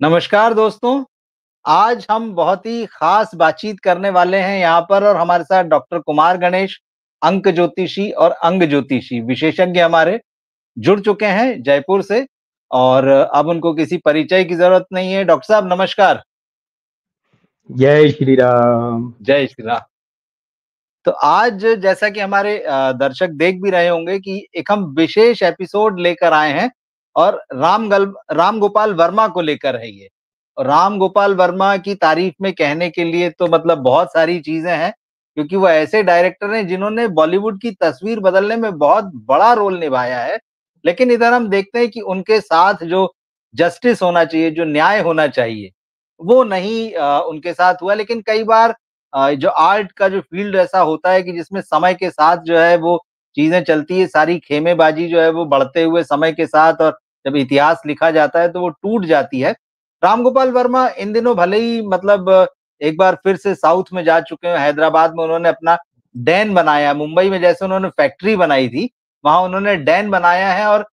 नमस्कार दोस्तों, आज हम बहुत ही ख़ास बातचीत करने वाले हैं यहाँ पर और हमारे साथ डॉक्टर कुमार गणेश, अंक ज्योतिषी और अंग ज्योतिषी विशेषज्ञ हमारे जुड़ चुके हैं जयपुर से और अब उनको किसी परिचय की ज़रूरत नहीं है। डॉक्टर साहब नमस्कार। जय श्री राम। जय श्री राम। तो आज जैसा कि हमारे दर्शक देख भी रहे होंगे कि एक हम विशेष एपिसोड लेकर आए हैं और राम गोपाल वर्मा को लेकर है ये। और राम गोपाल वर्मा की तारीफ में कहने के लिए तो मतलब बहुत सारी चीजें हैं, क्योंकि वो ऐसे डायरेक्टर हैं जिन्होंने बॉलीवुड की तस्वीर बदलने में बहुत बड़ा रोल निभाया है। लेकिन इधर हम देखते हैं कि उनके साथ जो जस्टिस होना चाहिए, जो न्याय होना चाहिए, वो नहीं उनके साथ हुआ। लेकिन कई बार जो आर्ट का जो फील्ड ऐसा होता है कि जिसमें समय के साथ जो है वो चीजें चलती है, सारी खेमेबाजी जो है वो बढ़ते हुए समय के साथ और जब इतिहास लिखा जाता है तो वो टूट जाती है। राम गोपाल वर्मा इन दिनों भले ही मतलब एक बार फिर से साउथ में जा चुके हैं, हैदराबाद में उन्होंने अपना डैन बनाया, मुंबई में जैसे उन्होंने फैक्ट्री बनाई थी, वहां उन्होंने डैन बनाया है और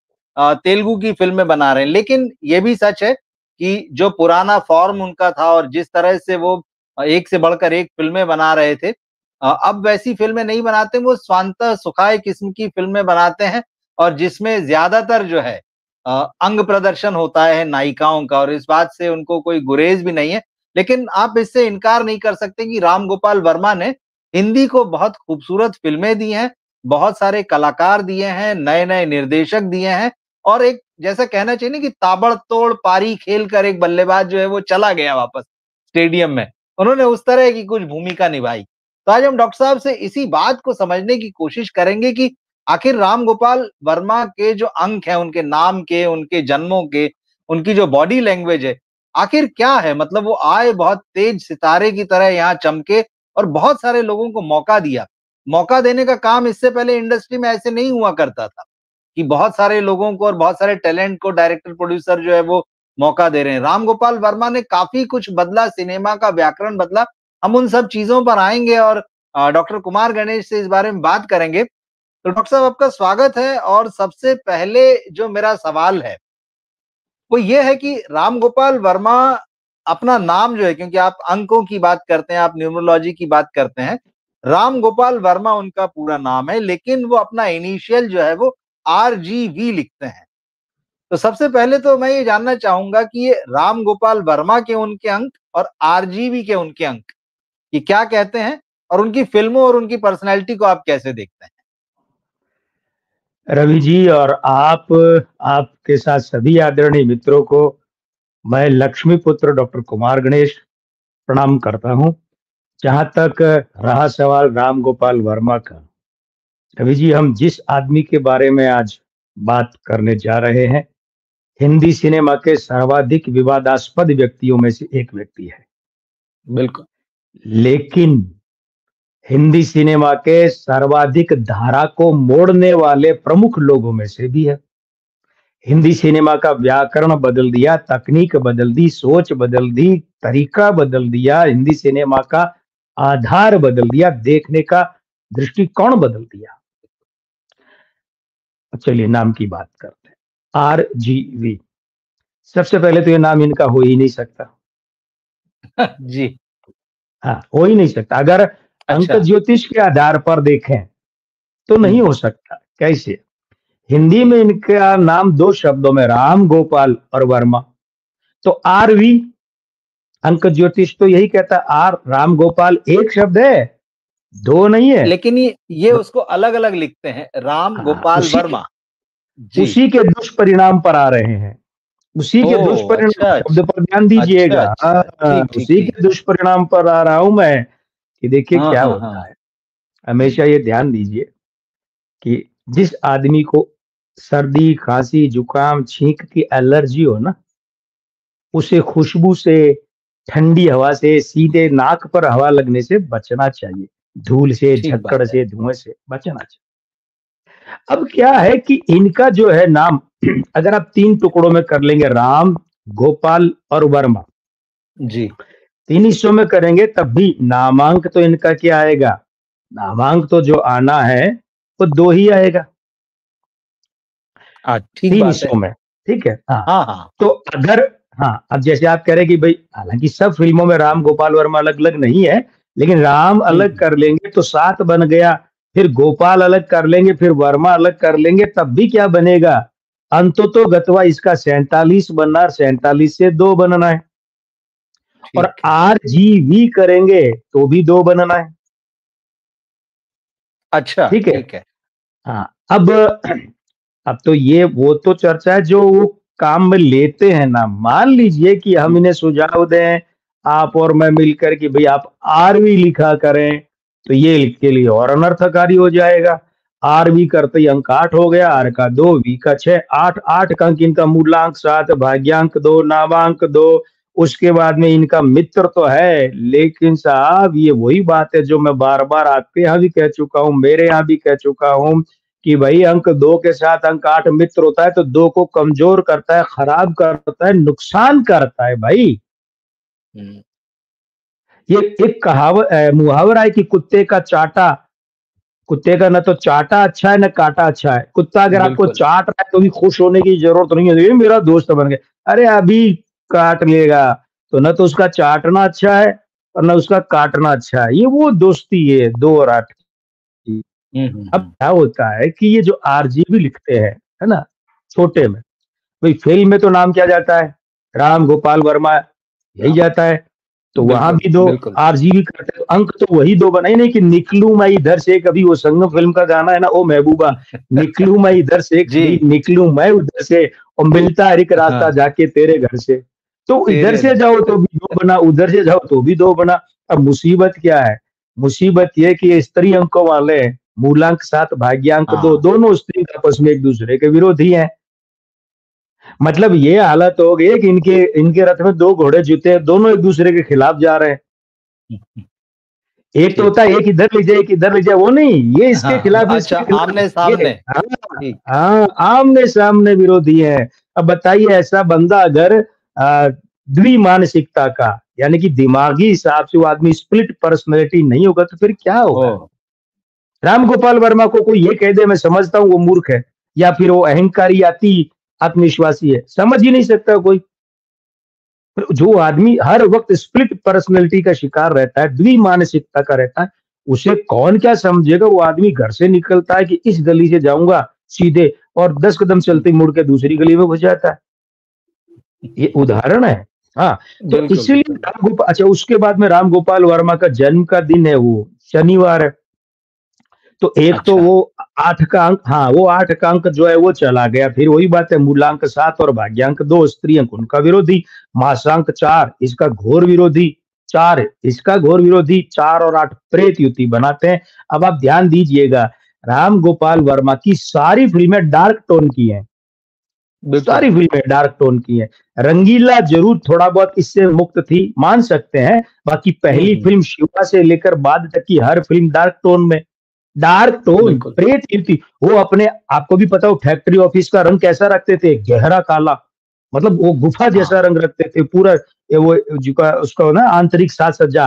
तेलुगु की फिल्में बना रहे हैं। लेकिन ये भी सच है कि जो पुराना फॉर्म उनका था और जिस तरह से वो एक से बढ़कर एक फिल्में बना रहे थे, अब वैसी फिल्में नहीं बनाते, वो स्वांतः सुखाय किस्म की फिल्में बनाते हैं और जिसमें ज्यादातर जो है अंग प्रदर्शन होता है नायिकाओं का और इस बात से उनको कोई गुरेज भी नहीं है। लेकिन आप इससे इनकार नहीं कर सकते कि राम गोपाल वर्मा ने हिंदी को बहुत खूबसूरत फिल्में दी हैं, बहुत सारे कलाकार दिए हैं, नए-नए निर्देशक दिए हैं और एक जैसा कहना चाहिए ना कि ताबड़तोड़ पारी खेल कर एक बल्लेबाज जो है वो चला गया वापस स्टेडियम में। उन्होंने उस तरह की कुछ भूमिका निभाई। तो आज हम डॉक्टर साहब से इसी बात को समझने की कोशिश करेंगे कि आखिर राम गोपाल वर्मा के जो अंक हैं, उनके नाम के, उनके जन्मों के, उनकी जो बॉडी लैंग्वेज है, आखिर क्या है? मतलब वो आए बहुत तेज सितारे की तरह यहाँ चमके और बहुत सारे लोगों को मौका दिया। मौका देने का काम इससे पहले इंडस्ट्री में ऐसे नहीं हुआ करता था कि बहुत सारे लोगों को और बहुत सारे टैलेंट को डायरेक्टर, प्रोड्यूसर जो है वो मौका दे रहे हैं। राम गोपाल वर्मा ने काफ़ी कुछ बदला, सिनेमा का व्याकरण बदला। हम उन सब चीज़ों पर आएँगे और डॉक्टर कुमार गणेश से इस बारे में बात करेंगे। तो डॉक्टर साहब आपका स्वागत है और सबसे पहले जो मेरा सवाल है, वो ये है कि राम गोपाल वर्मा अपना नाम जो है क्योंकि आप अंकों की बात करते हैं, आप न्यूमरोलॉजी की बात करते हैं, राम गोपाल वर्मा उनका पूरा नाम है, लेकिन वो अपना इनिशियल जो है वो आरजीवी लिखते हैं। तो सबसे पहले तो मैं ये जानना चाहूँगा कि ये राम गोपाल वर्मा के उनके अंक और आरजीवी के उनके अंक, ये क्या कहते हैं? और उनकी फ़िल्मों और उनकी पर्सनैलिटी को आप कैसे देखते हैं? रवि जी और आपके साथ सभी आदरणीय मित्रों को मैं लक्ष्मी पुत्र डॉक्टर कुमार गणेश प्रणाम करता हूं। जहां तक रहा सवाल राम गोपाल वर्मा का, रवि जी हम जिस आदमी के बारे में आज बात करने जा रहे हैं, हिंदी सिनेमा के सर्वाधिक विवादास्पद व्यक्तियों में से एक व्यक्ति है। बिल्कुल। लेकिन हिंदी सिनेमा के सर्वाधिक धारा को मोड़ने वाले प्रमुख लोगों में से भी है। हिंदी सिनेमा का व्याकरण बदल दिया, तकनीक बदल दी, सोच बदल दी, तरीका बदल दिया, हिंदी सिनेमा का आधार बदल दिया, देखने का दृष्टिकोण बदल दिया। चलिए नाम की बात करते हैं। आरजीवी, सबसे पहले तो ये नाम इनका हो ही नहीं सकता। जी। हाँ, हो ही नहीं सकता। अगर अंक अच्छा। ज्योतिष के आधार पर देखें तो हुँ। नहीं हो सकता। कैसे? हिंदी में इनका नाम दो शब्दों में राम गोपाल और वर्मा, तो आरवी अंक ज्योतिष तो यही कहता है, आर राम गोपाल एक शब्द है, दो नहीं है। लेकिन ये उसको अलग-अलग लिखते हैं, राम हाँ, गोपाल वर्मा। जी। उसी के दुष्परिणाम पर आ रहे हैं। उसी के ओह! दुष्परिणाम, अच्छा, शब्द अच्छा। पर ध्यान अच्छा, दीजिएगा। अच्छा। ठीक, ठीक, उसी ठीक। के दुष्परिणाम पर आ रहा हूं मैं कि देखिए हाँ, क्या हाँ, होता हाँ। है। हमेशा ये ध्यान दीजिए कि जिस आदमी को सर्दी, खांसी, जुकाम, छींक की एलर्जी हो ना, उसे खुशबू से, ठंडी हवा से, सीधे नाक पर हवा लगने से बचना चाहिए। धूल से, ठीक बात झक्कड़ है। से, धुएँ से बचना चाहिए। अब क्या है कि इनका जो है नाम अगर आप 3 टुकड़ों में कर लेंगे, राम, गोपाल और वर्मा, जी। 3 हिस्सों में करेंगे तब भी नामांक तो इनका क्या आएगा? नामांक तो जो आना है वो 2 ही आएगा, ठीक 3 बात है। हिस्सों में, ठीक है? हाँ, हाँ, हाँ। तो अगर हाँ, अब जैसे आप कह रहे हैं कि भई हालाँकि सब फ़िल्मों में राम गोपाल वर्मा अलग-अलग नहीं है, लेकिन राम अलग हुँ। कर लेंगे तो 7 बन गया, फिर गोपाल अलग कर लेंगे, फिर वर्मा अलग कर लेंगे, तब भी क्या बनेगा? अंततों गत्वा इसका 47 बनना और 47 से 2 बनना है और ठीक है। आरजीवी करेंगे तो भी 2 बनना है, अच्छा, ठीक है? ठीक है। हाँ, अब तो ये वो तो चर्चा है जो वो काम में लेते हैं ना। मान लीजिए कि हम हुँ, इन्हें सुझाव दें, आप और मैं मिलकर कि भई आप आरवी लिखा करें, तो ये इनके लिए और अनर्थकारी हो जाएगा। आरवी करते ही अंक 8 हो गया, आर का 2, वी का 6, 8, 8 का अंक इनका मूलांक 7, भाग्यांक 2, नामांक 2, उसके बाद में इनका मित्र तो है, लेकिन साहब ये वही बात है जो मैं बार-बार आपके यहाँ भी कह चुका हूँ, मेरे यहाँ भी कह चुका हूँ कि भई अंक 2 के साथ अंक 8 मित्र होता है तो 2 को कमज़ोर करता है, खराब करता है, नुकसान करता है भाई। हुँ, ये एक मुहावरा है कि कुत्ते का ना तो चाटा अच्छा है, ना काटा अच्छा है। कुत्ता अगर आपको बिल्कुल। चाट रहा है तो भी खुश होने की ज़रूरत नहीं है, ये मेरा दोस्त बन गया। अरे अभी काट लेगा, तो ना तो उसका चाटना अच्छा है और ना उसका काटना अच्छा है। ये वो दोस्ती है 2 और 8 की। हुँ, हुँ, अब हुँ। क्या होता है कि ये जो आरजीबी लिखते हैं, है ना? छोटे में, भई फ़िल्म में तो नाम क्या जाता है? राम गोपाल वर्मा यही हाँ, जाता है। तो वहाँ बिल्कुल, भी 2 बिल्कुल। आरजीबी करते हैं, तो अंक तो वही 2 बनाए नहीं कि निकलूँ मैं इधर से कभी वो संगम फ़िल्म का गाना है ना, ओ महबूबा, निकलूँ मैं इधर से कभी जी, निकलूँ मैं उधर से और मिलता है एक रास्ता हाँ, जाके तेरे घर से। तो इधर तेरे से जाओ तो भी 2 बना, उधर से जाओ तो भी 2 बना। अब मुसीबत क्या है? मुसीबत ये है कि ये स्त्री अंकों वाले हैं, मूलांक 7 भाग्यांक 2 हाँ, दोनों स्त्री आपस में एक-दूसरे के विरोधी हैं। मतलब ये हालत हो गई है कि इनके इनके रथ में 2 घोड़े जुते हैं, दोनों एक-दूसरे के खिलाफ जा रहे हैं। हुँ, हुँ, एक तो ठीक होता है। है एक इधर ले जाए, एक इधर ले जाए, वो नहीं, ये इसके हाँ, खिलाफ, अच्छा इसके खिलाफ, ये आमने-सामने, हाँ, ठीक। हाँ, आमने-सामने विरोधी हैं। अब बताइए ऐसा बंदा अगर द्विमानसिकता का यानी कि दिमागी हिसाब से वो आदमी स्प्लिट पर्सनैलिटी नहीं होगा तो फिर क्या होगा? ओह! राम गोपाल वर्मा को कोई ये कह दे मैं समझता हूँ वो मूर्ख है या फिर वो अहंकारी अति आत्मविश्वासी है, समझ ही नहीं सकता कोई। जो आदमी हर वक्त स्प्लिट पर्सनैलिटी का शिकार रहता है, द्विमानसिकता का रहता है, उसे कौन क्या समझेगा? वो आदमी घर से निकलता है कि इस गली से जाऊँगा सीधे और 10 कदम हुँ, चलते ही मुड़ के दूसरी गली में घुस जाता है। ये उदाहरण है। हाँ, तो बिल्कुल, इसीलिए बिल्कुल। अच्छा उसके बाद में राम गोपाल वर्मा का जन्म का दिन है वो शनिवार है। तो एक तो अच्छा, वो 8 का अंक हाँ, वो 8 का अंक जो है वो चला गया। फिर वही बात है मूलांक 7 और भाग्यांक 2 स्त्री अंक उनका विरोधी, मासांक 4 इसका घोर विरोधी, 4 इसका घोर विरोधी, 4 और 8 प्रेत युति बनाते हैं। अब आप ध्यान दीजिएगा, राम गोपाल वर्मा की सारी फ़िल्में डार्क टोन की हैं, बिल्कुल। सारी फ़िल्में डार्क टोन की हैं। रंगीला ज़रूर थोड़ा बहुत इससे मुक्त थी, मान सकते हैं। बाकी हुँ, पहली हुँ, फ़िल्म शिवा से लेकर बाद तक की हर फ़िल्म डार्क टोन में। डार्क टोन, बिल्कुल। प्रेत युति, वो अपने आपको भी पता हो फैक्ट्री ऑफिस का रंग कैसा रखते थे? गहरा काला, मतलब वो गुफा जैसा हाँ, रंग रखते थे पूरा ये वो जिका उसका ना आंतरिक साज-सज्जा,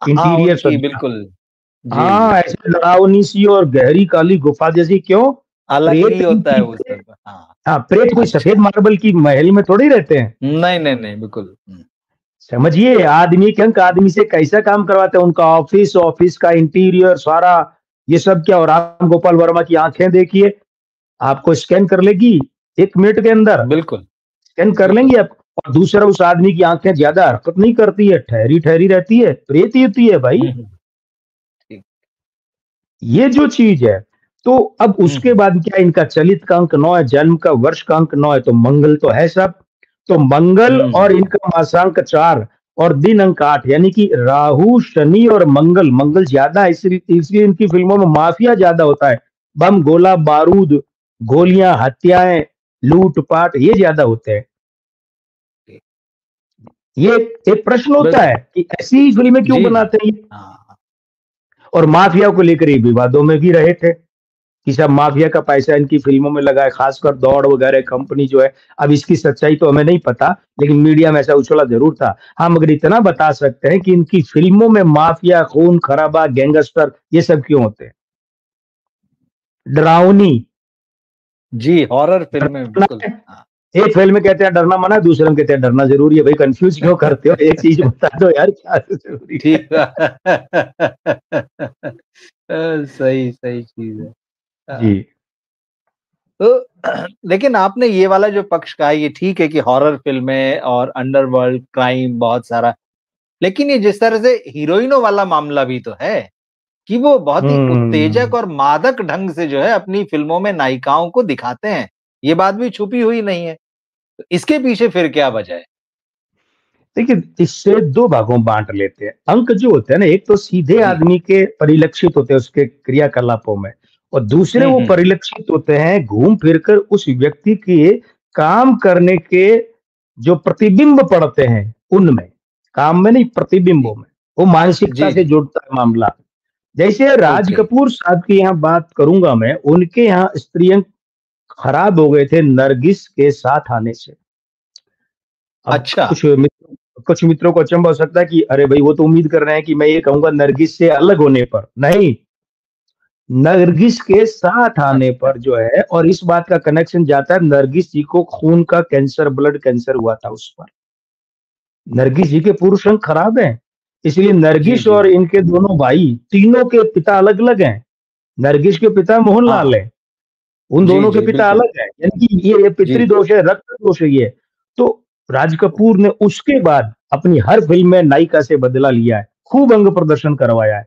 हाँ, इंटीरियर उनकी सज्जा। बिल्कुल। जी, हाँ, ऐसे डरावनी सी और गहरी काली गुफा जैसी क्यों? अलग प्रेत ही होता है इनकी वो सब। हाँ, हाँ, प्रेत कोई सफेद अच्छा। मार्बल की महल में थोड़ी रहते हैं। नहीं, नहीं, नहीं, बिल्कुल। हुँ, समझिए आदमी के अंक आदमी से कैसा काम करवाते हैं, उनका ऑफिस, ऑफिस का इंटीरियर सारा ये सब क्या और राम गोपाल वर्मा की आँखें देखिए, आपको स्कैन कर लेगी 1 मिनट के अंदर, बिल्कुल, स्कैन कर बिल्कुल। लेंगी आप और दूसरा उस आदमी की आँखें ज़्यादा हरकत नहीं करती है, ठहरी-ठहरी रहती है, प्रेत ही होती है भाई, हुँ, हुँ, ठीक। ये जो चीज़ है। तो अब हुँ, उसके हुँ, बाद क्या इनका चलित का अंक 9 है, जन्म का वर्ष का अंक 9 है, तो मंगल तो है सब। तो मंगल हुँ, और हुँ, इनका मासांक 4 और दिन अंक 8 यानी कि राहु, शनि और मंगल, मंगल ज़्यादा है इसलिए इनकी फ़िल्मों में माफिया ज़्यादा होता है। बम, गोला, बारूद, गोलियाँ, हत्याएँ, लूट-पाट ये ज़्यादा होते हैं। ठीक। ये एक प्रश्न होता बिल्कुल। है कि ऐसी फ़िल्में क्यों जी, जी। बनाते हैं ये? हाँ, और माफिया को लेकर ये विवादों में भी रहे थे। कि सब माफिया का पैसा इनकी फ़िल्मों में लगा है, खासकर दौड़ वगैरह कंपनी जो है। अब इसकी सच्चाई तो हमें नहीं पता, लेकिन मीडिया में ऐसा उछला ज़रूर था। हाँ, मगर इतना बता सकते हैं कि इनकी फ़िल्मों में माफिया, खून-खराबा, गैंगस्टर ये सब क्यों होते हैं? डरावनी, जी, हॉरर फ़िल्में डरावना बिल्कुल। है, हाँ, एक फ़िल्म में कहते हैं डरना मना है, दूसरे में कहते हैं डरना ज़रूरी है। भई कन्फ्यूज़ क्यों करते हो? एक चीज़ बता दो यार क्या ज़रूरी है? ठीक सही सही चीज़ है। जी। तो लेकिन आपने ये वाला जो पक्ष कहा ये ठीक है कि हॉरर फ़िल्में और अंडरवर्ल्ड, क्राइम बहुत सारा, लेकिन ये जिस तरह से हीरोइनों वाला मामला भी तो है, कि वो बहुत ही उत्तेजक हुँ। और मादक ढंग से जो है अपनी फ़िल्मों में नायिकाओं को दिखाते हैं। ये बात भी छुपी हुई नहीं है। तो इसके पीछे फिर क्या वजह है? देखिए, इससे 2 भागों में बाँट लेते हैं। अंक जो होते हैं ना, एक तो सीधे जी। आदमी के परिलक्षित होते हैं उसके क्रियाकलापों में और दूसरे हुँ, वो हुँ। परिलक्षित होते हैं घूम फिर कर उस व्यक्ति के काम करने के जो प्रतिबिंब पड़ते हैं उनमें, काम में नहीं प्रतिबिंबों जी। में, वो मानसिकता जी, से जी। जुड़ता है मामला। जैसे राज ओके। कपूर साहब की यहाँ बात करूँगा मैं, उनके यहाँ स्त्रियाँ खराब हो गए थे नरगिस के साथ आने से। अब अच्छा। कुछ मित्रों को अचंभा हो सकता है कि अरे भाई वो तो उम्मीद कर रहे हैं कि मैं ये कहूँगा नरगिस से अलग होने पर, नहीं, नरगिस के साथ आने अच्छा। पर जो है और इस बात का कनेक्शन जाता है नरगिस जी को खून का कैंसर, ब्लड कैंसर हुआ था उस पर। नरगिस जी के पुरुष अंग खराब हैं, इसलिए जी, नरगिस जी, और जी। इनके दोनों भाई, तीनों के पिता अलग-अलग हैं। नरगिस के पिता मोहनलाल हाँ। हैं। उन जी, दोनों के जी, पिता बिल्कुल। अलग हैं, यानी कि ये जी। पितृदोष है, रक्त दोष है ये। तो राज कपूर ने उसके बाद अपनी हर फ़िल्म में नायिका से बदला लिया है, खूब अंग प्रदर्शन करवाया है।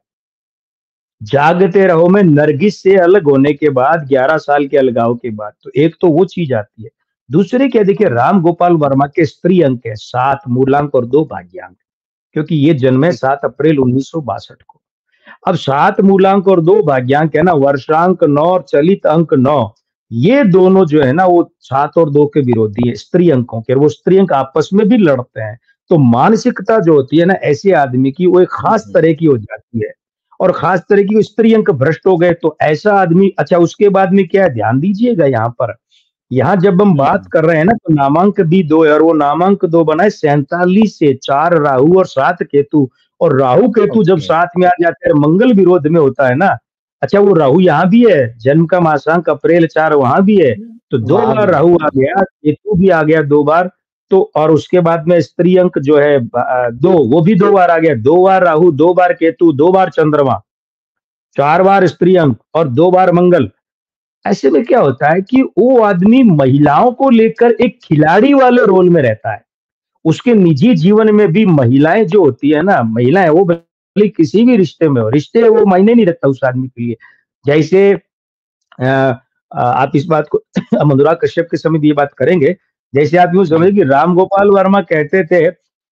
जागते रहो में नरगिस से अलग होने के बाद 11 साल के अलगाव के बाद, तो एक तो वो चीज़ आती है। दूसरे क्या देखिए जी। राम गोपाल वर्मा के स्त्री अंक है 7 मूलांक और 2 भाग्यांक, क्योंकि ये जन्मे ठीक। 7 अप्रैल 1962 को। अब 7 मूलांक और 2 भाग्यांक है ना, वर्षांक 9 और चलित अंक 9, ये दोनों जो है ना वो 7 और 2 के विरोधी है, स्त्री अंकों के और वो स्त्री अंक आपस में भी लड़ते हैं। तो मानसिकता जो होती है ना ऐसे आदमी की वो एक हुँ, खास हुँ। तरह की हो जाती है और खास तरह की स्त्री अंक भ्रष्ट हो गए तो ऐसा आदमी अच्छा उसके बाद में क्या है ध्यान दीजिएगा यहाँ पर, यहाँ जब हम हुँ, बात हुँ। कर रहे हैं ना तो नामांक भी 2 है और वो नामांक 2 बना है 47 से 4 राहु और 7 केतु और राहु केतु जब ओके। साथ में आ जाते हैं मंगल विरोध में होता है ना, अच्छा वो राहु यहाँ भी है, जन्म का मासांक अप्रैल 4 वहाँ भी है, तो 2 वहाँ बार भी है। राहु आ जी, जी। गया, केतु भी आ गया 2 बार, तो और उसके बाद में स्त्री अंक जो है 2 वो भी 2 बार आ गया, 2 बार राहु, 2 बार केतु, 2 बार चंद्रमा, 4 बार स्त्री अंक और 2 बार मंगल। ऐसे में क्या होता है कि वो आदमी महिलाओं को लेकर एक खिलाड़ी वाले रोल में रहता है। उसके निजी जीवन में भी महिलाएँ जो होती है ना, महिलाएँ वो भले किसी भी रिश्ते में हो, रिश्ते वो मायने नहीं रखता उस आदमी के लिए। जैसे आप इस बात को हम अनुराग कश्यप के समय भी ये बात करेंगे। जैसे आप यूँ जी। समझिए कि राम गोपाल वर्मा कहते थे,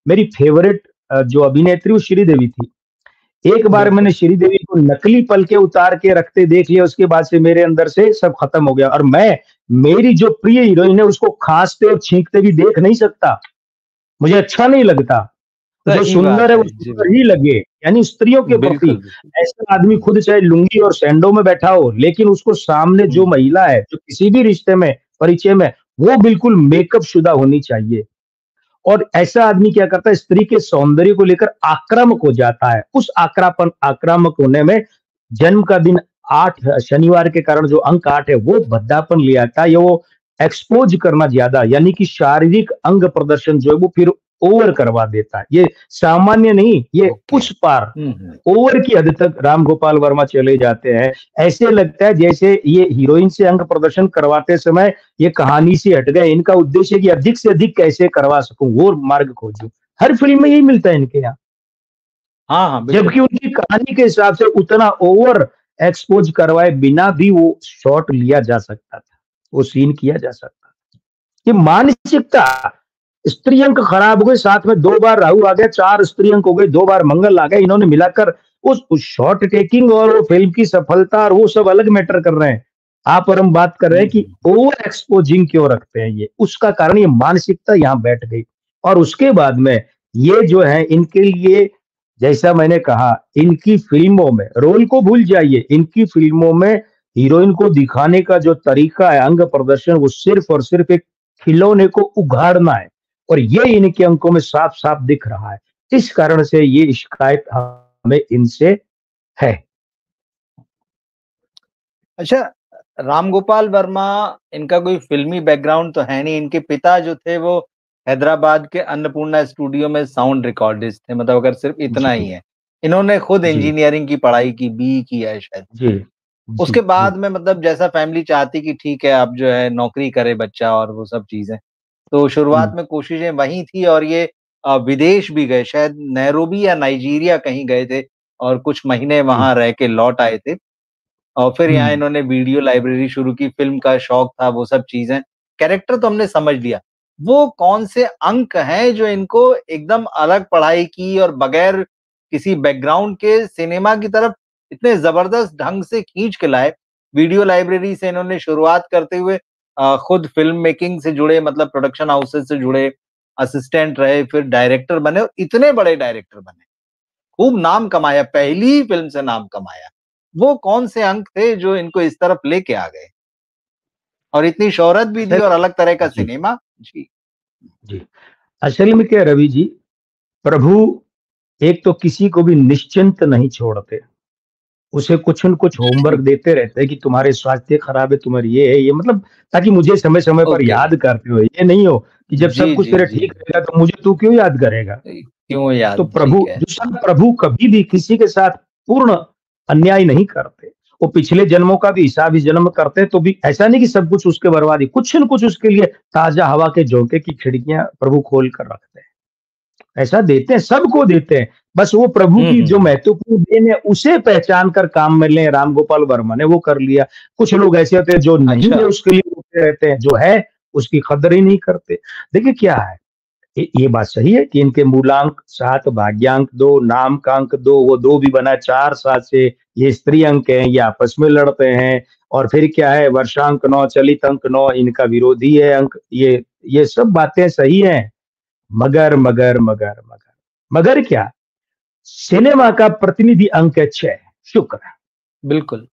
मेरी फ़ेवरेट जो अभिनेत्री वो श्रीदेवी थी। एक बार मैंने बिल्कुल। श्रीदेवी को नकली पलके उतार के रखते देख लिया, उसके बाद से मेरे अंदर से सब खत्म हो गया और मैं मेरी जो प्रिय हीरोइन है उसको खाँसते और छींकते भी देख नहीं सकता। मुझे अच्छा नहीं लगता। तो जो सही सुंदर बात है है। वो जी, सुंदर ही बिल्कुल। लगे, यानी स्त्रियों के प्रति बिल्कुल, बिल्कुल। ऐसा आदमी जी। खुद चाहे लुंगी और सैंडो में बैठा हो, लेकिन उसको सामने हुँ, जो हुँ। महिला है, जो किसी भी रिश्ते में, परिचय में, वो बिल्कुल मेकअप शुदा होनी चाहिए। और ऐसा आदमी क्या करता है, स्त्री के सौंदर्य को लेकर आक्रामक हो जाता है। उस आक्रामक होने में जन्म का दिन 8 शनिवार के कारण जो अंक 8 है, वो भद्दापन ले आता है या वो एक्सपोज़ करना ज़्यादा यानी कि शारीरिक अंग प्रदर्शन जो है वो फिर ओवर करवा देता है। ये सामान्य नहीं, ये ओके। उस पार हुँ, हुँ। ओवर की हद तक राम गोपाल वर्मा चले जाते हैं। ऐसे लगता है जैसे ये हीरोइन से अंग प्रदर्शन करवाते समय ये कहानी से हट गए। इनका उद्देश्य है कि अधिक से अधिक कैसे करवा सकूँ, वो मार्ग खोजूँ। हर फ़िल्म में यही मिलता है इनके यहाँ। हाँ, हाँ, बिल्कुल। जबकि उनकी कहानी के हिसाब से उतना ओवर एक्सपोज़ करवाए बिना भी वो शॉट लिया जा सकता था। वो सीन किया जा सकता था। ये मानसिकता स्त्री अंक खराब हो गए, साथ में 2 बार राहु आ गया, 4 स्त्री अंक हो गए, 2 बार मंगल आ गए। इन्होंने मिलाकर उस शॉट टेकिंग और वो फ़िल्म की सफलता और वो सब अलग मैटर कर रहे हैं। आप और हम बात कर रहे हुँ, हैं कि हुँ। ओवर एक्सपोज़िंग क्यों रखते हैं ये? उसका कारण ये मानसिकता यहाँ बैठ गई और उसके बाद में ये जो है इनके लिए जैसा मैंने कहा, इनकी फ़िल्मों में रोल को भूल जाइए, इनकी फ़िल्मों में हीरोइन को दिखाने का जो तरीका है, अंग प्रदर्शन, वो सिर्फ़ और सिर्फ़ एक खिलौने को उघाड़ना है और ये इनके अंकों में साफ-साफ दिख रहा है। इस कारण से ये शिकायत हमें इनसे है। अच्छा, राम गोपाल वर्मा, इनका कोई फ़िल्मी बैकग्राउंड तो है नहीं। इनके पिता जो थे वो हैदराबाद के अन्नपूर्णा स्टूडियो में साउंड रिकॉर्डिस्ट थे, मतलब अगर सिर्फ़ इतना ही जी, है। इन्होंने खुद जी, इंजीनियरिंग की पढ़ाई की, बीई की है शायद। जी, जी, उसके जी, बाद में मतलब जैसा फैमिली चाहती कि ठीक है अब जो है नौकरी करे बच्चा और वो सब चीज़ें। तो शुरुआत हुँ, में कोशिशें वही थी और ये विदेश भी गए, शायद नैरोबी या नाइजीरिया कहीं गए थे और कुछ महीने जी, वहाँ रह के लौट आए थे। और फिर यहाँ हुँ, इन्होंने वीडियो लाइब्रेरी शुरू की, फ़िल्म का शौक था, वो सब चीज़ें। कैरेक्टर तो हमने समझ लिया। वो कौन से अंक हैं जो इनको एकदम अलग पढ़ाई की और बगैर किसी बैकग्राउंड के सिनेमा की तरफ इतने ज़बरदस्त ढंग से खींच के लाए। वीडियो लाइब्रेरी से इन्होंने शुरुआत करते हुए खुद फ़िल्म मेकिंग से जुड़े, मतलब प्रोडक्शन हाउसेज़ से जुड़े, असिस्टेंट रहे, फिर डायरेक्टर बने और इतने बड़े डायरेक्टर बने। खूब नाम कमाया, पहली ही फ़िल्म से नाम कमाया। वो कौन से अंक थे जो इनको इस तरफ लेके आ गए? और इतनी शोहरत भी दी असल और अलग तरह का जी, सिनेमा? जी। जी। असल में क्या है रवि जी, प्रभु एक तो किसी को भी निश्चिंत नहीं छोड़ते। उसे कुछ न कुछ होमवर्क जी, देते रहते हैं कि तुम्हारे स्वास्थ्य खराब है, तुम्हारी ये है, ये मतलब ताकि मुझे समय-समय पर ओके। याद करते हो। ये नहीं हो कि जब जी, सब कुछ जी, तेरा जी। ठीक रहेगा तो मुझे तू क्यों याद करेगा? क्यों तो याद प्रभु ठीक है। दूसरा हाँ। प्रभु कभी भी किसी के साथ पूर्ण अन्याय नहीं करते। वो पिछले जन्मों का भी हिसाब इस जन्म में करते हैं तो भी ऐसा नहीं कि सब कुछ उसके बर्बादी, कुछ न कुछ उसके लिए ताज़ा हवा के झोंके की खिड़कियाँ प्रभु खोल कर रखते हैं। ऐसा देते हैं, सबको देते हैं। बस वो प्रभु हुँ, की हुँ, जो हुँ। महत्वपूर्ण देन है, उसे पहचान कर काम में लें, राम गोपाल वर्मा ने वो कर लिया। कुछ लोग ऐसे होते हैं जो नहीं अच्छा। है उसके लिए रोते रहते हैं, जो है उसकी कदर ही नहीं करते। देखिए क्या है, ये बात सही है कि इनके मूलांक 7, भाग्यांक 2, नाम का अंक 2, वो 2 भी बना 4 7 से, ये स्त्री अंक हैं, ये आपस में लड़ते हैं और फिर क्या है वर्षांक 9, चलित अंक 9, इनका विरोधी है अंक, ये सब बातें सही हैं। मगर क्या? सिनेमा का प्रतिनिधि अंक है 6 शुक्र। बिल्कुल।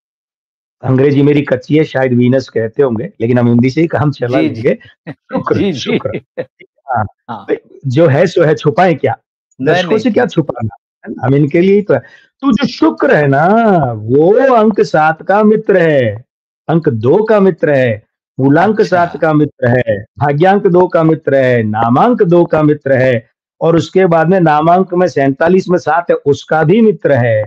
अंग्रेजी मेरी कच्ची है, शायद वीनस कहते होंगे, लेकिन हम हिंदी से ही काम चला जी, जी। लेंगे। शुक्र, जी, शुक्र। जी। हाँ, हाँ। भ जो है सो है, छुपाएँ क्या? नहीं, दर्शकों नहीं, से क्या ठीक है। छुपाना, है ना? हम इनके लिए ही तो है। तो जो शुक्र है ना, वो अंक 7 का मित्र है, अंक 2 का मित्र है, मूलांक अच्छा। 7 का मित्र है, भाग्यांक 2 का मित्र है, नामांक 2 का मित्र है और उसके बाद में नामांक में 47 में 7 है, उसका भी मित्र है।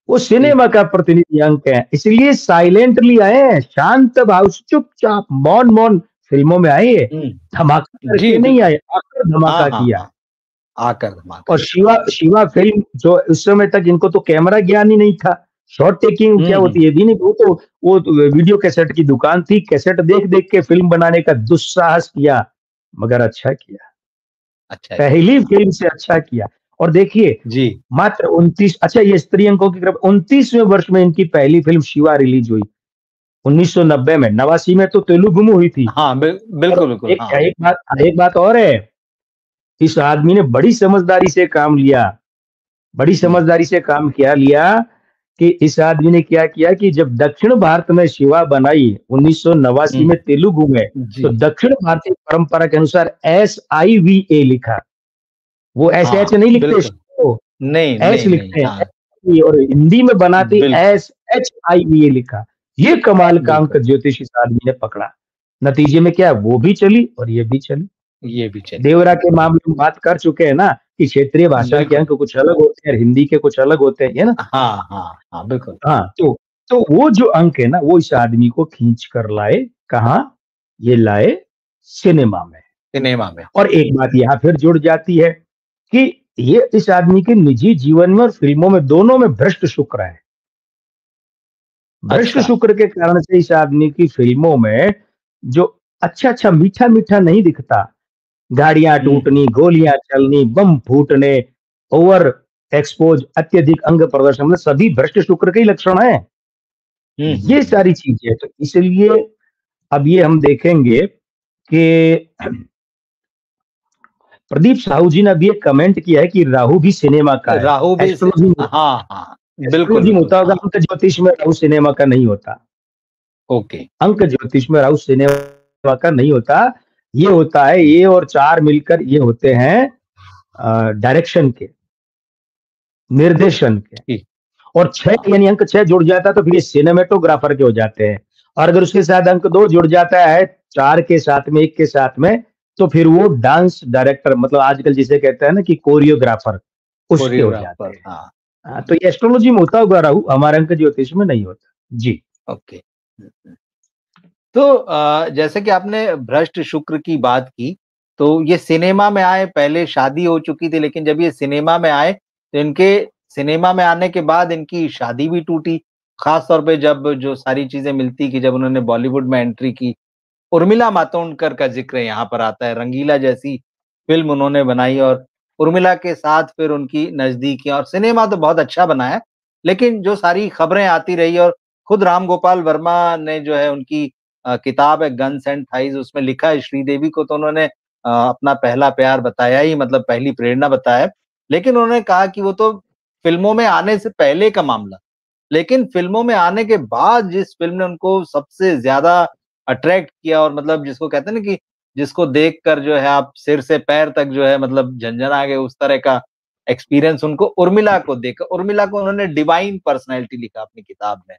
वो ठीक सिनेमा है। का प्रतिनिधि अंक है, इसलिए साइलेंटली आए हैं, शांत भाव से चुपचाप मौन-मौन फिल्मों में आए ये, हुँ। धमाका जी, करके नहीं बिल्कुल। आए, आकर हाँ, धमाका हाँ, किया। हाँ। आकर धमाका और किया। शिवा शिवा फ़िल्म जो उस समय तक इनको तो कैमरा ज्ञान ही नहीं था, शॉट टेकिंग हुँ, क्या हुँ। होती है ये भी नहीं, वो तो वीडियो कैसेट की दुकान थी, कैसेट देख-देख के फ़िल्म बनाने का दुस्साहस किया, मगर अच्छा किया। अच्छा किया। पहली हाँ। फ़िल्म से अच्छा किया और देखिए जी। मात्र 29 अच्छा ये स्त्री अंकों की तरफ 29वें वर्ष में इनकी पहली फ़िल्म शिवा रिलीज़ हुई। 1990 में, 89 में तो तेलुगु में हुई थी। हाँ, और बिल्कुल, बिल्कुल। हाँ। एक बात और है, इस आदमी ने बड़ी समझदारी से काम लिया, बड़ी हुँ। समझदारी से काम क्या लिया कि इस आदमी ने क्या किया कि जब दक्षिण भारत में शिवा बनाई 1989 हुँ। में तेलुगु में, तो जी। दक्षिण भारतीय परंपरा के अनुसार SIVA लिखा। वो SH हाँ, नहीं लिखते बिल्कुल। को, नहीं, एस नहीं, नहीं। लिखते हैं हाँ, और हिंदी में बनाते बिल्कुल, SHIVA लिखा। ये कमाल का अंक बिल्कुल। ज्योतिष इस आदमी ने पकड़ा। नतीजे में क्या है वो भी चली और ये भी चली। ये भी चली। देवरा के मामले में बात कर चुके हैं ना कि क्षेत्रीय भाषा के बिल्कुल। अंक कुछ अलग होते हैं और हिंदी के कुछ अलग होते हैं, है ना? हाँ, हाँ, हाँ, बिल्कुल। हाँ, तो वो जो अंक है ना वो इस आदमी को खींच कर लाए, कहाँ? ये लाए सिनेमा में। सिनेमा में। और एक बात यहाँ फिर जुड़ जाती है कि ये इस आदमी के निजी जीवन में और फ़िल्मों में दोनों में भ्रष्ट शुक्र है। भ्रष्ट अच्छा। शुक्र के कारण से इस आदमी की फ़िल्मों में जो अच्छा-अच्छा, मीठा-मीठा नहीं दिखता। गाड़ियाँ हुँ, हुँ। टूटनी, गोलियाँ चलनी, बम फूटने, ओवर एक्सपोज़ अत्यधिक अंग प्रदर्शन मतलब सभी भ्रष्ट शुक्र के ही लक्षण हैं। हुँ, हुँ, ये हुँ। सारी चीज़ें तो इसलिए अब ये हम देखेंगे कि प्रदीप साहू जी ने अभी एक कमेंट किया है कि राहु भी सिनेमा का है। राहु भी से एस्ट्रोलॉजी हाँ, हाँ। बिल्कुल, एस्ट्रोलॉजी में बिल्कुल। होता होगा, हाँ, अंक ज्योतिष में राहु सिनेमा का नहीं होता। ओके। अंक ज्योतिष में राहु सिनेमा का नहीं होता। ये होता है हुँ, ये और 4 मिलकर ये होते हैं डायरेक्शन के, निर्देशन के। ठीक। और 6 हाँ, यानी अंक 6 जुड़ जाता है तो फिर ये सिनेमेटोग्राफर के हो जाते हैं। और अगर उसके साथ अंक 2 जुड़ जाता है 4 के साथ में, 1 के साथ में, तो फिर वो डांस डायरेक्टर मतलब आजकल जिसे कहते हैं ना कि कोरियोग्राफर, उसके हो जाते कोरियोग्राफर, हैं। हाँ, हाँ, तो ये एस्ट्रोलॉजी में होता होगा राहु, हमारे अंक ज्योतिष में नहीं होता। जी। ओके। तो जैसे कि आपने भ्रष्ट शुक्र की बात की, तो ये सिनेमा में आए, पहले शादी हो चुकी थी, लेकिन जब ये सिनेमा में आए, तो इनके सिनेमा में आने के बाद इनकी शादी भी टूटी। ख़ास तौर पे जब जो सारी चीज़ें मिलती कि जब उन्होंने बॉलीवुड में एंट्री की। उर्मिला मातोंडकर का ज़िक्र यहाँ पर आता है, रंगीला जैसी फ़िल्म उन्होंने बनाई और उर्मिला के साथ फिर उनकी नज़दीकियाँ और सिनेमा तो बहुत अच्छा बना है। लेकिन जो सारी खबरें आती रही और खुद राम गोपाल वर्मा ने जो है उनकी किताब है गन्स एंड थाइज़ उसमें लिखा है श्रीदेवी को तो उन्होंने अपना पहला प्यार बताया ही मतलब पहली प्रेरणा बताया है। लेकिन उन्होंने कहा कि वो तो फ़िल्मों में आने से पहले का मामला। लेकिन फ़िल्मों में आने के बाद जिस फ़िल्म ने उनको सबसे ज़्यादा अट्रैक्ट किया और मतलब जिसको कहते हैं ना कि जिसको देखकर जो है आप सिर से पैर तक जो है मतलब झनझना गए उस तरह का एक्सपीरियंस उनको उर्मिला को देखकर उर्मिला को उन्होंने डिवाइन पर्सनैलिटी लिखा अपनी किताब में।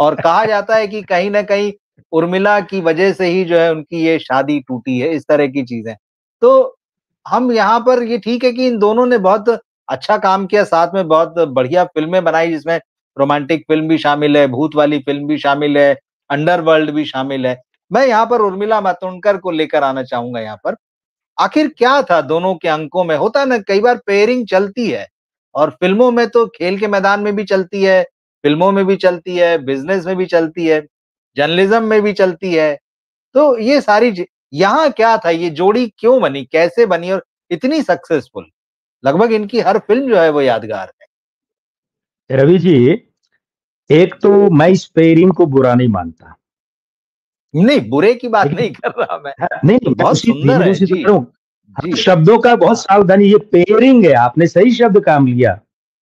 और कहा जाता है कि कहीं न कहीं उर्मिला की वजह से ही जो है उनकी ये शादी टूटी है, इस तरह की चीज़ें। तो हम यहाँ पर ये ठीक है कि इन दोनों ने बहुत अच्छा काम किया, साथ में बहुत बढ़िया फ़िल्में बनाई जिसमें रोमांटिक फ़िल्म भी शामिल है, भूत वाली फ़िल्म भी शामिल है, अंडरवर्ल्ड भी शामिल है। मैं यहाँ पर उर्मिला मातोंडकर को लेकर आना चाहूँगा यहाँ पर। आखिर क्या था दोनों के अंकों में? होता है ना कई बार पेयरिंग चलती है और फ़िल्मों में तो खेल के मैदान में भी चलती है, फ़िल्मों में भी चलती है, बिज़नेस में भी चलती है, जर्नलिज़्म में भी चलती है। तो ये सारी ची यहाँ क्या था? ये जोड़ी क्यों बनी? कैसे बनी और इतनी सक्सेसफुल? लगभग इनकी हर फ़िल्म जो है वो यादगार है। रवि जी, एक तो मैं इस पेयरिंग को बुरा नहीं मानता। नहीं, बुरे की बात ठीक है? नहीं कर रहा मैं। हाँ, नहीं, नहीं, मैं बहुत उसी नहीं, सुंदर मैं तो है। उसी पे जी, खड़ा हूँ। हाँ, जी। शब्दों का बहुत हाँ, सावधानी, ये पेयरिंग है, आपने सही शब्द काम लिया।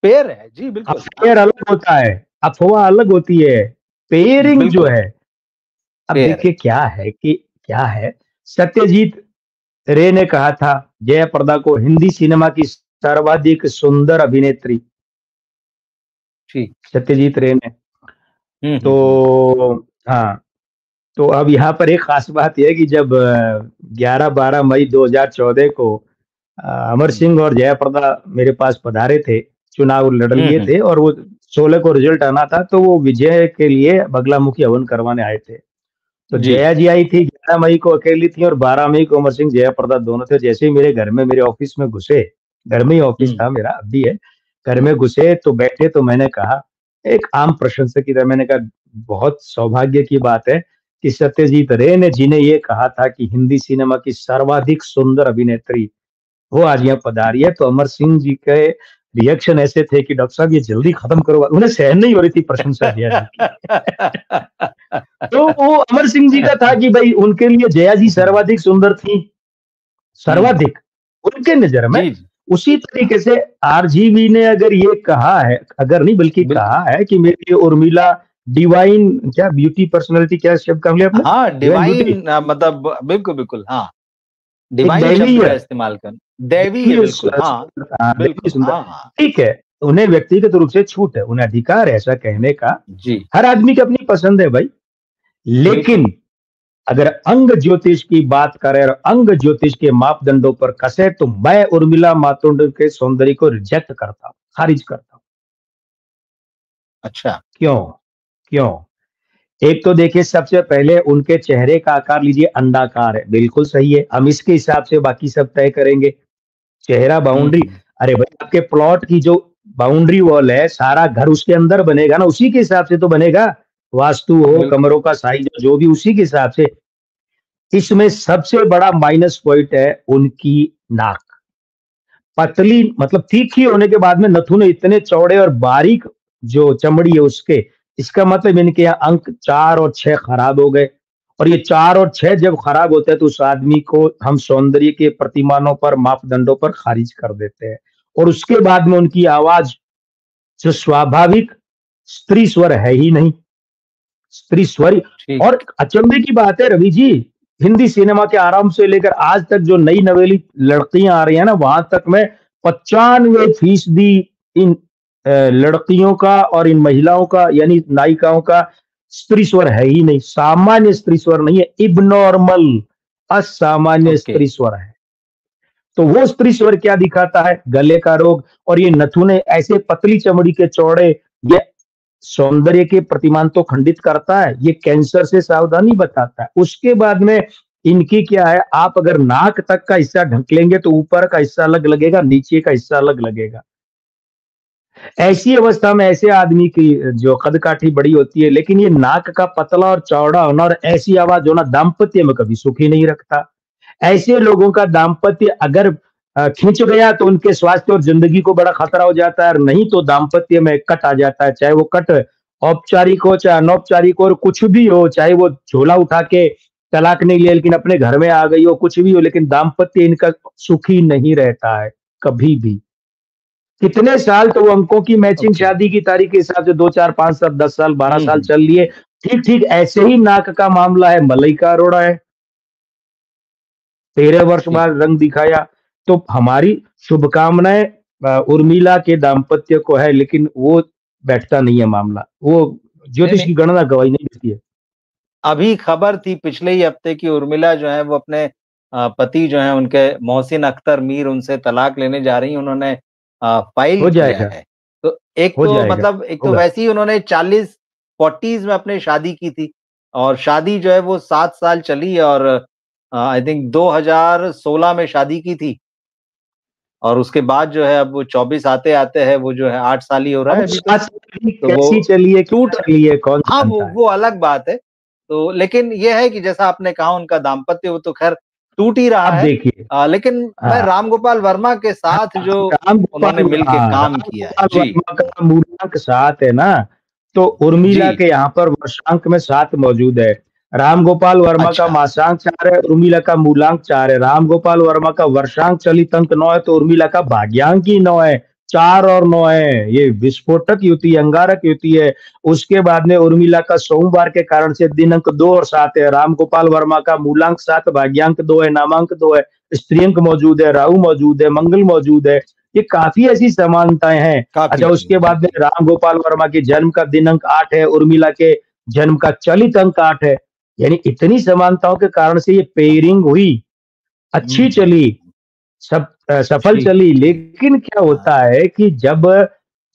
पेयर है। जी, बिल्कुल। हाँ, अफेयर अलग होता है, अफ़वाह अलग होती है, पेयरिंग जो बिल्कुल, है, अब पेयर है। देखिए क्या है, सत्यजीत रे ने कहा था जया प्रदा को हिंदी सिनेमा की सर्वाधिक सुंदर अभिनेत्री, जी। सत्यजीत रे ने। हुँ, हुँ, हुँ। तो हाँ, तो अब यहाँ पर एक खास बात ये है कि जब 11-12 मई 2014 को अमर हुँ। सिंह और जया प्रदा मेरे पास पधारे थे, चुनाव लड़ हुँ, लिए हुँ। थे और वो 16 को रिजल्ट आना था, तो वो विजय के लिए बगलामुखी हवन करवाने आए थे। तो जी। जया जी आई थी, 11 मई को अकेली थी और 12 मई को अमर सिंह, जया प्रदा दोनों थे। जैसे ही मेरे घर में मेरे ऑफिस में घुसे, घर में ही ऑफिस हुँ। था मेरा, अब भी है। घर में घुसे तो बैठे तो मैंने कहा, एक आम प्रशंसक की तरह मैंने कहा, बहुत सौभाग्य की बात है कि सत्यजीत रे ने जिन्हें ये कहा था कि हिंदी सिनेमा की सर्वाधिक सुंदर अभिनेत्री, वो आज यहाँ पधारी है। तो अमर सिंह जी के रिएक्शन ऐसे थे कि डॉक्टर साहब ये जल्दी खत्म करो, उन्हें सहन नहीं हो रही थी प्रशंसा जया जी की। तो वो अमर सिंह जी का था कि भाई उनके लिए जया जी हुँ, सर्वाधिक सुंदर थी, हुँ। सर्वाधिक, उनके नज़र में। जी, जी। उसी तरीके से आरजीवी ने अगर ये कहा है, अगर नहीं बल्कि बिल्कुल। कहा है कि मेरे लिए उर्मिला डिवाइन क्या ब्यूटी पर्सनैलिटी, क्या शब्द कहा लिया आपने? हाँ, डिवाइन ब्यूटी, डिवाइन मतलब बिल्कुल, बिल्कुल, हाँ। एक डिवाइन दैवीय शब्द का इस्तेमाल कर दैवीय दैवीय बिल्कुल, हाँ। दैवीय बिल्कुल, सुंदर, हाँ, हाँ। ठीक है, उन्हें व्यक्तिगत रूप से छूट है, उन्हें अधिकार है ऐसा कहने का। जी, हर आदमी की अपनी पसंद है भाई। बिल्कुल। लेकिन अगर अंग ज्योतिष की बात करें और अंग ज्योतिष के मापदंडों पर कसे तो मैं उर्मिला मातोंडकर के सौंदर्य को रिजेक्ट करता हूं, खारिज करता हूं। अच्छा। क्यों? क्यों? एक तो देखिए, सबसे पहले उनके चेहरे का आकार लीजिए, अंडाकार है, बिल्कुल सही है, हम इसके हिसाब से बाकी सब तय करेंगे। चेहरा हुँ, बाउंड्री, हुँ। अरे भाई आपके प्लॉट की जो बाउंड्री वॉल है, सारा घर उसके अंदर बनेगा ना, उसी के हिसाब से तो बनेगा। वास्तु हो, बिल्कुल। कमरों का साइज जो भी उसी के हिसाब से। इसमें सबसे बड़ा माइनस पॉइंट है उनकी नाक। पतली मतलब तीखी होने के बाद में नथुने इतने चौड़े और बारीक जो चमड़ी है उसके, इसका मतलब इनके यहाँ अंक 4 और 6 खराब हो गए। और ये 4 और 6 जब खराब होते हैं तो उस आदमी को हम सौंदर्य के प्रतिमानों पर, मापदंडों पर खारिज कर देते हैं। और उसके बाद में उनकी आवाज जो स्वाभाविक स्त्री स्वर है ही नहीं, स्त्री स्वर। ठीक। और अचंभे की बात है रवि जी, हिंदी सिनेमा के आरंभ से लेकर आज तक जो नई नवेली लड़कियां आ रही है ना, वहां तक में 95% इन लड़कियों का और इन महिलाओं का यानी नायिकाओं का स्त्री स्वर है ही नहीं, सामान्य स्त्री स्वर नहीं है, इब्नॉर्मल, असामान्य ओके, स्त्री स्वर है। तो वो स्त्री स्वर क्या दिखाता है? गले का रोग, और ये नथुने ऐसे पतली चमड़ी के चौड़े, ये सौंदर्य के प्रतिमान तो खंडित करता है, ये कैंसर से सावधानी बताता है। उसके बाद में इनकी क्या है, आप अगर नाक तक का हिस्सा ढक लेंगे तो ऊपर का हिस्सा अलग लगेगा, नीचे का हिस्सा अलग लगेगा। ऐसी अवस्था में ऐसे आदमी की जो कद-काठी बड़ी होती है, लेकिन ये नाक का पतला और चौड़ा होना और ऐसी आवाज़ होना दाम्पत्य में कभी सुख ही नहीं रखता। ऐसे लोगों का दाम्पत्य अगर खिंच गया तो उनके स्वास्थ्य और ज़िंदगी को बड़ा खतरा हो जाता है, और नहीं तो दाम्पत्य में कट आ जाता है। चाहे वो कट औपचारिक हो, चाहे अनौपचारिक हो, और कुछ भी हो, चाहे वो झोला उठा के तलाक नहीं लिया लेकिन अपने घर में आ गई हो, कुछ भी हो, लेकिन दाम्पत्य इनका सुखी नहीं रहता है, कभी भी। कितने साल तो वो अंकों की मैचिंग ओके। शादी की तारीख के हिसाब से 2, 4, 5, 7, 10 साल, 12 हुँ, साल हुँ। चल लिए। ठीक-ठीक ऐसे ही नाक का मामला है, मलाइका अरोड़ा है, 13 वर्ष ठीक। बाद रंग दिखाया। तो हमारी शुभकामनाएँ उर्मिला के दाम्पत्य को है, लेकिन वो बैठता नहीं है मामला। वो नहीं, ज्योतिष नहीं, की गणना गवाही नहीं देती है। अभी खबर थी पिछले ही हफ्ते की उर्मिला जो है वो अपने पति जो हैं उनके मोहसिन अख्तर मीर उनसे तलाक लेने जा रही हैं, उन्होंने फ़ाइल हो किया जाएगा, है। तो एक हो तो जाएगा, मतलब एक तो होगा। वैसे ही उन्होंने 40s में अपने शादी की थी और शादी जो है वो 7 साल चली और आई थिंक 2016 में शादी की थी और उसके बाद जो है अब वो 24 आते-आते है वो जो है 8 साल ही हो रहा अब है अभी तो। 7 साल की तो वो कैसी चली है, क्या टूट चली है, कौन हाँ, वो जानता है? वो अलग बात है। तो लेकिन ये है कि जैसा आपने कहा उनका दाम्पत्य वो तो ख़ैर टूट ही रहा अब है। देखिए, लेकिन मैं हाँ। राम गोपाल वर्मा के हाँ, साथ जो उन्होंने मिल के काम राम किया है। गोपाल जी, वर्मा का मूलांक 7 है ना, तो उर्मिला जी। के यहाँ पर वर्षांक में 7 मौजूद है। राम गोपाल वर्मा का अच्छा, मासांक 4 है, उर्मिला का मूलांक 4 है। राम गोपाल वर्मा का वर्षांक चलित अंक 9 है, तो उर्मिला का भाग्यांक ही 9 है। 4 और 9 है, ये विस्फोटक युति, अंगारक युति है। उसके बाद में उर्मिला का सोमवार के कारण से दिनांक 2 और 7 है। राम गोपाल वर्मा का मूलांक 7, भाग्यांक 2 है, नामांक 2 है। स्त्रीअंक मौजूद है, राहु मौजूद है, मंगल मौजूद है। ये काफ़ी ऐसी समानताएँ हैं। काफ़ी अच्छा, थी। उसके जी, बाद में जी। राम गोपाल वर्मा के जन्म का दिनांक 8 है, उर्मिला के जन्म का चलित अंक 8 है। यानी इतनी समानताओं के कारण से ये पेयरिंग हुई, हुँ, अच्छी हुँ। चली, सफल ठीक, चली। ठीक। लेकिन क्या हाँ, होता है कि जब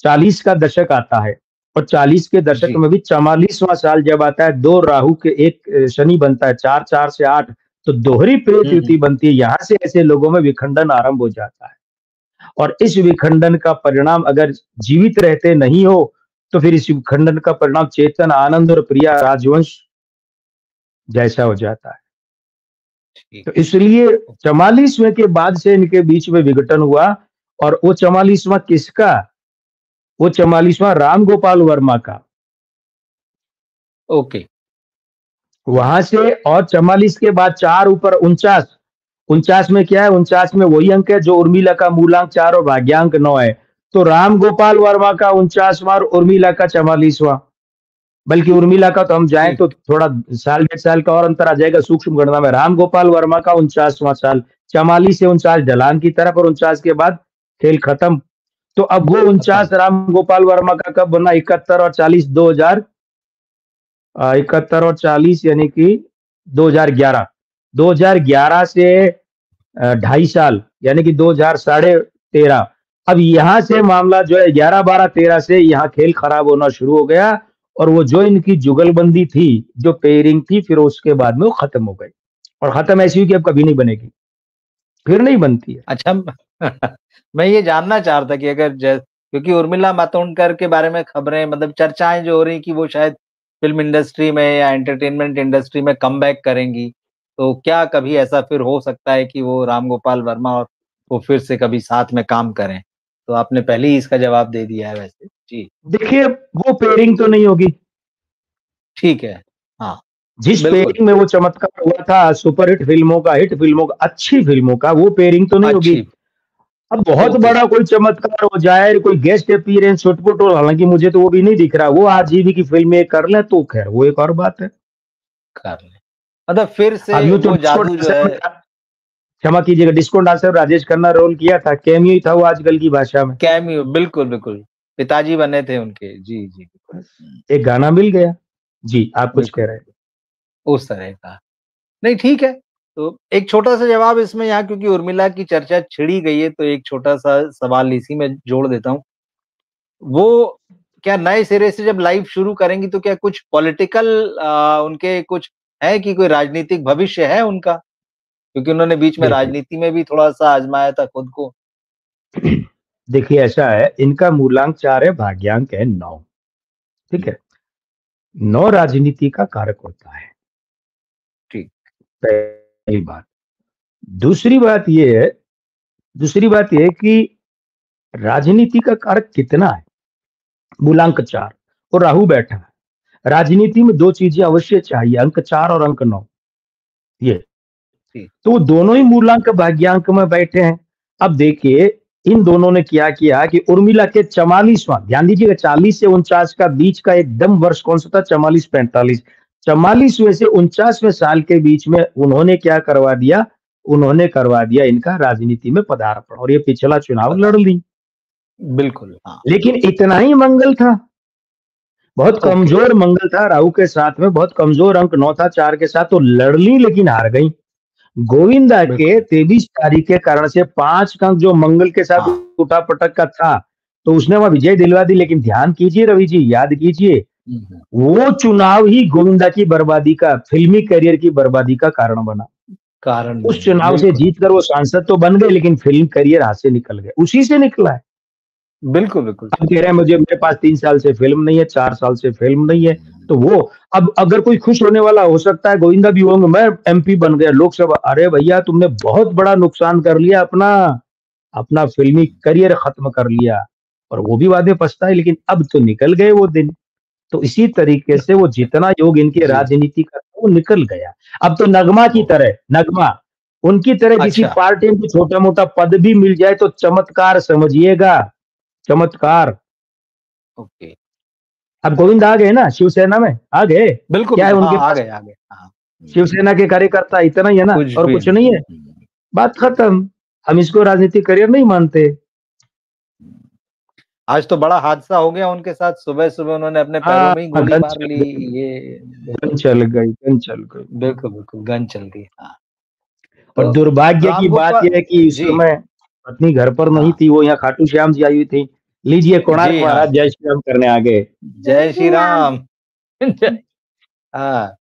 40 का दशक आता है और 40 के दशक जी। में भी 44वाँ साल जब आता है, 2 राहु के 1 शनि बनता है, 4, 4 से 8, तो दोहरी प्रेत हुँ, युति हुँ। बनती है। यहाँ से ऐसे लोगों में विखंडन आरंभ हो जाता है। और इस विखंडन का परिणाम अगर जीवित रहते नहीं हो, तो फिर इस विखंडन का परिणाम चेतन, आनंद और प्रिया राजवंश जैसा हो जाता है। ठीक। तो इसलिए 44वें के बाद से इनके बीच में विघटन हुआ, और वो 44वाँ किसका? वो 44वाँ राम गोपाल वर्मा का। ओके। हुँ। वहाँ से और 44 के बाद 4 ऊपर 49, 49 में क्या है? 49 में वही अंक है जो उर्मिला का मूलांक 4 और भाग्यांक 9 है। तो राम गोपाल वर्मा का 49वाँ और उर्मिला का 44वाँ। बल्कि उर्मिला का तो हम जाएँ ठीक। तो थोड़ा साल, डेढ़ साल का और अंतर आ जाएगा सूक्ष्म गणना में। राम गोपाल वर्मा का 49वाँ साल, 44 से 49 ढलान की तरफ, और 49 के बाद खेल खत्म। तो अब वो खत्म। 49 राम गोपाल वर्मा का कब बना? 71 और 40 2000, 71 और 40 यानी कि 2011। 2011 से 2.5 साल यानी कि 2000 साढ़े 13। अब यहाँ से मामला जो है 11, 12, 13 से यहाँ खेल खराब होना शुरू हो गया, और वो जो इनकी जुगलबंदी थी, जो पेयरिंग थी, फिर उसके बाद में वो खत्म हो गई, और खत्म ऐसी हुई कि अब कभी नहीं बनेगी, फिर नहीं बनती है। अच्छा मैं ये जानना चाह रहा था कि अगर क्योंकि उर्मिला मातोंडकर के बारे में खबरें मतलब चर्चाएँ जो हो रही कि वो शायद फ़िल्म इंडस्ट्री में या एंटरटेनमेंट इंडस्ट्री में कमबैक करेंगी। तो क्या कभी ऐसा फिर हो सकता है कि वो राम गोपाल वर्मा और वो फिर से कभी साथ में काम करें? तो आपने पहले ही इसका जवाब दे दिया है वैसे। जी, देखिए, वो पेयरिंग तो नहीं होगी। ठीक है। हाँ, जिस बिल्कुल, पेयरिंग में वो चमत्कार हुआ था सुपरहिट फ़िल्मों का, हिट फ़िल्मों का, अच्छी फ़िल्मों का, वो पेयरिंग तो नहीं होगी। अच्छी अब बहुत ओके, बड़ा कोई चमत्कार हो जाए, कोई गेस्ट अपीयरेंस छुटपुट हो, हालाँकि मुझे तो वो भी नहीं दिख रहा। वो आजीवी की फ़िल्में कर लें तो ख़ैर वो एक और बात है। कर लें। मतलब फिर से अब यूँ तो वो डिस्को जादू जो डांसर है में था, क्षमा कीजिएगा, disco dancer Rajesh Khanna role किया था, कैमियो ही था वो आजकल की भाषा में। कैमियो बिल्कुल, बिल्कुल। पिताजी बने थे उनके। जी, जी, बिल्कुल। एक गाना मिल गया। जी, आप कुछ कह बिल्कुल, रहे हैं। उस तरह का। नहीं ठीक है, तो एक छोटा-सा जवाब इसमें यहाँ क्योंकि उर्मिला की चर्चा छिड़ी गई है, तो एक छोटा-सा सवाल इसी में जोड़ देता हूँ। वो क्या नए सिरे से जब लाइफ़ शुरू करेंगी तो क्या कुछ पॉलिटिकल उनके कुछ है कि कोई राजनीतिक भविष्य है उनका? क्योंकि उन्होंने बीच में देखिए राजनीति में भी थोड़ा-सा आज़माया था खुद को। देखिए ऐसा है, इनका मूलांक 4 है, भाग्यांक है 9, ठीक हुँ, है? 9 राजनीति का कारक होता है, ठीक। पहली बात। दूसरी बात ये है दूसरी बात ये है कि राजनीति का कारक कितना है? मूलांक 4 और राहु बैठा है। राजनीति में 2 चीज़ें अवश्य चाहिए, अंक 4 और अंक 9, ये। ठीक। तो वो दोनों ही मूलांक भाग्यांक में बैठे हैं। अब देखिए, इन दोनों ने क्या किया कि उर्मिला के 44वां, ध्यान दीजिएगा 40 से 49 का बीच का एकदम वर्ष कौन-सा था? 44-45। 44वें से 49वें साल के बीच में उन्होंने क्या करवा दिया? उन्होंने करवा दिया इनका राजनीति में पदार्पण और ये पिछला चुनाव पता लड़ ली। बिल्कुल, हाँ। लेकिन इतना ही मंगल था। बहुत ओके, कमज़ोर मंगल था राहु के साथ में, बहुत कमज़ोर अंक 9 था 4 के साथ, तो लड़ ली लेकिन हार गई। गोविंदा के बिल्कुल, 23 तारीख के कारण से 5 अंक जो मंगल के साथ हाँ। उठा-पटक का था, तो उसने वहाँ विजय दिलवा दी। लेकिन ध्यान कीजिए रवि जी, याद कीजिए, हुँ, हुँ। वो चुनाव ही गोविंदा की बर्बादी का, फ़िल्मी करियर की बर्बादी का कारण बना। कारण उस बने, चुनाव से बिल्कुल। जीतकर वो सांसद तो बन गए, लेकिन फ़िल्म करियर हाथ से निकल गया। उसी से निकला है। बिल्कुल, बिल्कुल अब सही कह रहे बात। हैं मुझे मेरे पास 3 साल से फ़िल्म नहीं है, 4 साल से फ़िल्म नहीं है, तो वो अब अगर कोई खुश होने वाला हो सकता है, गोविंदा भी होंगे, मैं एमपी बन गया लोकसभा। अरे भैया तुमने बहुत बड़ा नुकसान कर लिया अपना। अपना फ़िल्मी करियर ख़त्म कर लिया और वो भी बाद में पछताए, लेकिन अब तो निकल गए वो दिन। तो इसी तरीके से वो जितना योग इनके जी, राजनीति का था, वो निकल गया। अब तो नगमा की ओके। तरह नगमा, उनकी तरह किसी अच्छा, पार्टी में छोटा-मोटा पद भी मिल जाए तो चमत्कार समझिएगा, चमत्कार। ओके। अब गोविंद आ गए ना शिवसेना में, आ गए। बिल्कुल, क्या है बिल्कुल। उनके हाँ, आ पास? गए, आ गए। हाँ। हुँ, शिवसेना के कार्यकर्ता इतना ही है ना कुछ और भी कुछ नहीं नहीं। है। हुँ, बात खत्म। हम इसको राजनीतिक करियर नहीं मानते। हुँ। आज तो बड़ा हादसा हो गया उनके साथ, सुबह-सुबह उन्होंने अपने पैरों हाँ, में ही गोली गन मार चल ली, गई, ये गन बिल्कुल, चल गई, गन चल गई। बिल्कुल, बिल्कुल, गन चल गई। हाँ, और तो दुर्भाग्य की राम बात गोपाल ये है कि इस जी, समय पत्नी घर पर नहीं हाँ। थी, वो यहाँ खाटू श्याम जी आई हुई थी। लीजिए कोणार्क जी, हाँ। महाराज जय श्री राम करने आ गए। जय श्री राम। जय हाँ,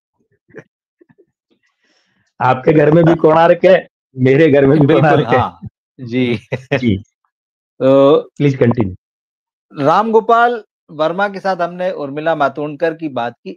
आपके घर में भी कोणार्क है, मेरे घर में भी बिल्कुल, कोणार्क है। हाँ। जी। जी, तो प्लीज़ कंटिन्यू। राम गोपाल वर्मा के साथ हमने उर्मिला मातोंडकर की बात की।